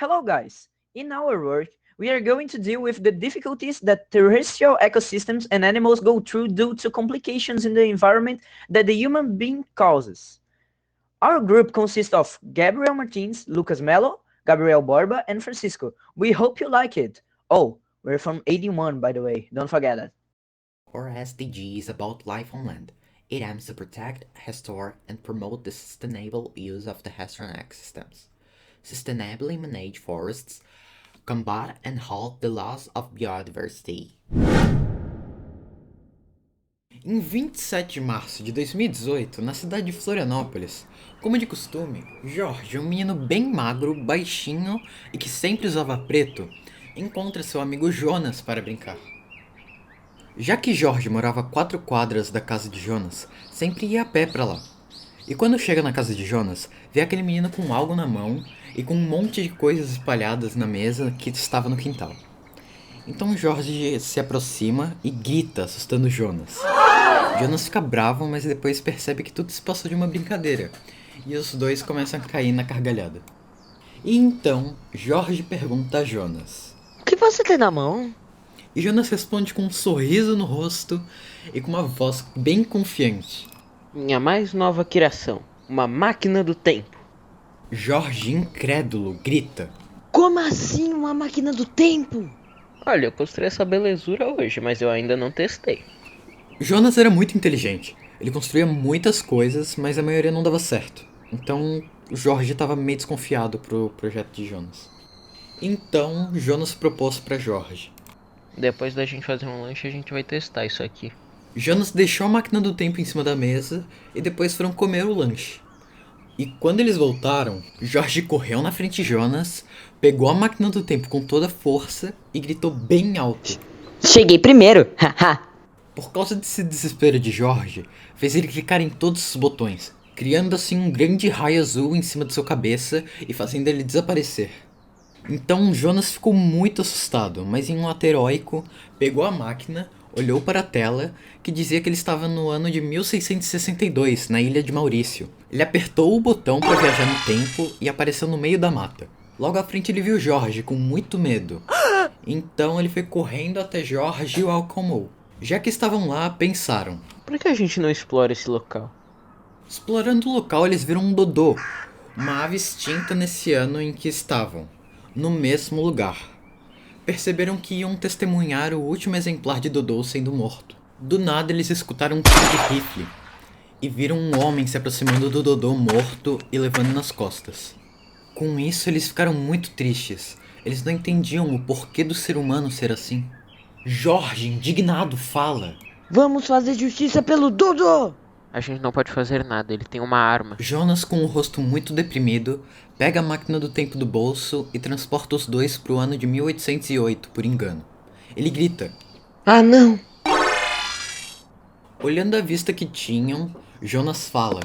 Hello guys! In our work, we are going to deal with the difficulties that terrestrial ecosystems and animals go through due to complications in the environment that the human being causes. Our group consists of Gabriel Martins, Lucas Mello, Gabriel Borba, and Francisco. We hope you like it. Oh, we're from 81 by the way, don't forget that. Our SDG is about life on land. It aims to protect, restore, and promote the sustainable use of terrestrial ecosystems, sustainably manage forests, combat and halt the loss of biodiversity. Em 27 de março de 2018, na cidade de Florianópolis, como de costume, Jorge, um menino bem magro, baixinho e que sempre usava preto, encontra seu amigo Jonas para brincar. Já que Jorge morava a 4 quadras da casa de Jonas, sempre ia a pé pra lá. E quando chega na casa de Jonas, vê aquele menino com algo na mão e com um monte de coisas espalhadas na mesa que estava no quintal. Então Jorge se aproxima e grita, assustando Jonas. Jonas fica bravo, mas depois percebe que tudo se passou de uma brincadeira, e os dois começam a cair na gargalhada. E então, Jorge pergunta a Jonas: O que você tem na mão? E Jonas responde com um sorriso no rosto e com uma voz bem confiante: Minha mais nova criação, uma máquina do tempo. Jorge, incrédulo, grita: Como assim uma máquina do tempo? Olha, eu construí essa belezura hoje, mas eu ainda não testei. Jonas era muito inteligente. Ele construía muitas coisas, mas a maioria não dava certo. Então, Jorge estava meio desconfiado pro projeto de Jonas. Então, Jonas propôs para Jorge: Depois da gente fazer um lanche, a gente vai testar isso aqui. Jonas deixou a máquina do tempo em cima da mesa e depois foram comer o lanche. E quando eles voltaram, Jorge correu na frente de Jonas, pegou a máquina do tempo com toda a força e gritou bem alto. Cheguei primeiro, haha! Por causa desse desespero de Jorge, fez ele clicar em todos os botões, criando assim um grande raio azul em cima de sua cabeça e fazendo ele desaparecer. Então Jonas ficou muito assustado, mas em um ato heróico, pegou a máquina, olhou para a tela, que dizia que ele estava no ano de 1662, na ilha de Maurício. Ele apertou o botão para viajar no tempo e apareceu no meio da mata. Logo à frente ele viu Jorge com muito medo. Então ele foi correndo até Jorge e o acalmou. Já que estavam lá, pensaram: Por que a gente não explora esse local? Explorando o local, eles viram um dodô, uma ave extinta nesse ano em que estavam, no mesmo lugar. Perceberam que iam testemunhar o último exemplar de dodô sendo morto. Do nada eles escutaram um tiro de rifle e viram um homem se aproximando do dodô morto e levando nas costas. Com isso eles ficaram muito tristes. Eles não entendiam o porquê do ser humano ser assim. Jorge, indignado, fala: Vamos fazer justiça pelo Dudu! A gente não pode fazer nada, ele tem uma arma. Jonas, com o rosto muito deprimido, pega a máquina do tempo do bolso e transporta os dois pro ano de 1808, por engano. Ele grita: Ah, não! Olhando a vista que tinham, Jonas fala: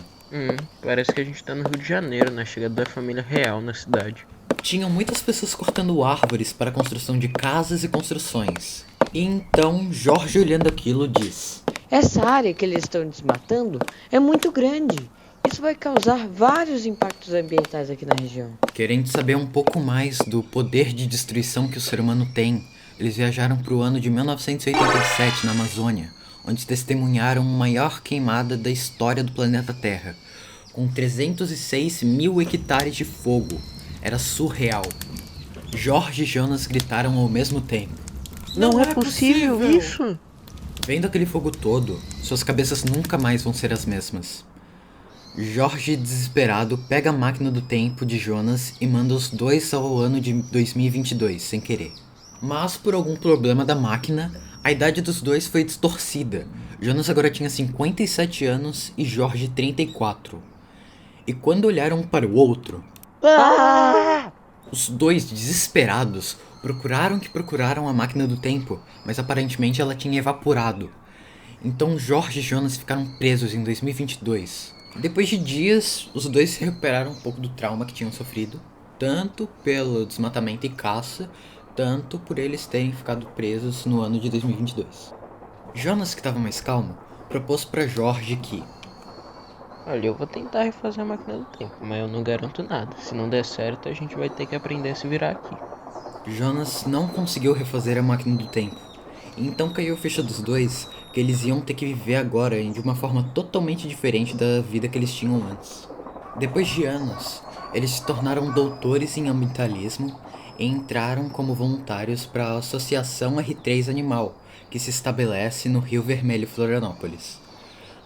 Parece que a gente tá no Rio de Janeiro, na chegada da família real na cidade. Tinham muitas pessoas cortando árvores para a construção de casas e construções. E então, Jorge, olhando aquilo, diz: Essa área que eles estão desmatando é muito grande. Isso vai causar vários impactos ambientais aqui na região. Querendo saber um pouco mais do poder de destruição que o ser humano tem, eles viajaram para o ano de 1987 na Amazônia, onde testemunharam a maior queimada da história do planeta Terra, com 306 mil hectares de fogo. Era surreal. Jorge e Jonas gritaram ao mesmo tempo: Não é possível isso! Vendo aquele fogo todo, suas cabeças nunca mais vão ser as mesmas. Jorge, desesperado, pega a máquina do tempo de Jonas e manda os dois ao ano de 2022, sem querer. Mas por algum problema da máquina, a idade dos dois foi distorcida. Jonas agora tinha 57 anos e Jorge 34. E quando olharam um para o outro, os dois, desesperados, procuraram a máquina do tempo, mas aparentemente ela tinha evaporado. Então Jorge e Jonas ficaram presos em 2022. Depois de dias, os dois se recuperaram um pouco do trauma que tinham sofrido, tanto pelo desmatamento e caça, tanto por eles terem ficado presos no ano de 2022. Jonas, que estava mais calmo, propôs para Jorge que Olha, eu vou tentar refazer a máquina do tempo, mas eu não garanto nada. Se não der certo, a gente vai ter que aprender a se virar aqui. Jonas não conseguiu refazer a máquina do tempo. Então caiu a ficha dos dois que eles iam ter que viver agora de uma forma totalmente diferente da vida que eles tinham antes. Depois de anos, eles se tornaram doutores em ambientalismo e entraram como voluntários para a Associação R3 Animal, que se estabelece no Rio Vermelho, Florianópolis.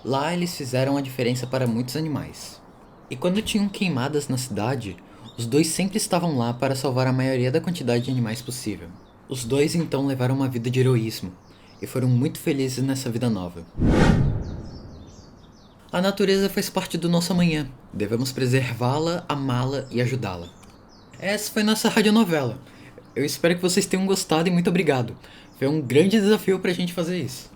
Lá eles fizeram a diferença para muitos animais. E quando tinham queimadas na cidade, os dois sempre estavam lá para salvar a maioria da quantidade de animais possível. Os dois então levaram uma vida de heroísmo e foram muito felizes nessa vida nova. A natureza faz parte do nosso amanhã. Devemos preservá-la, amá-la e ajudá-la. Essa foi nossa radionovela. Eu espero que vocês tenham gostado e muito obrigado. Foi um grande desafio pra gente fazer isso.